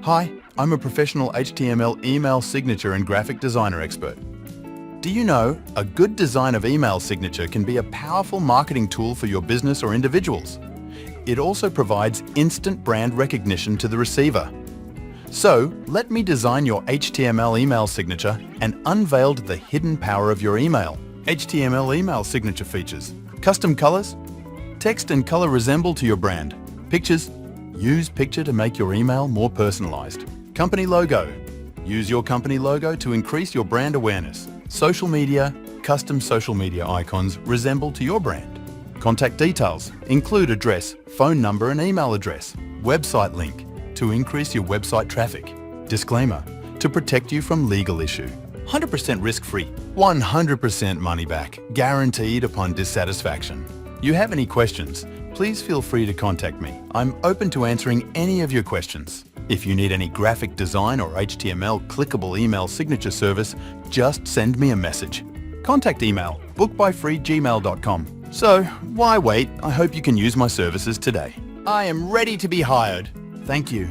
Hi, I'm a professional HTML email signature and graphic designer expert. Do you know a good design of email signature can be a powerful marketing tool for your business or individuals? It also provides instant brand recognition to the receiver. So, let me design your HTML email signature and unveiled the hidden power of your email. HTML email signature features: custom colors, text and color resemble to your brand, pictures, use picture to make your email more personalized, company logo, use your company logo to increase your brand awareness, social media, custom social media icons resemble to your brand, contact details, include address, phone number and email address, website link to increase your website traffic, disclaimer to protect you from legal issue, 100% risk-free, 100% money back, guaranteed upon dissatisfaction. You have any questions? Please feel free to contact me. I'm open to answering any of your questions. If you need any graphic design or HTML clickable email signature service, just send me a message. Contact email bookbyfreegmail.com. So, why wait? I hope you can use my services today. I am ready to be hired. Thank you.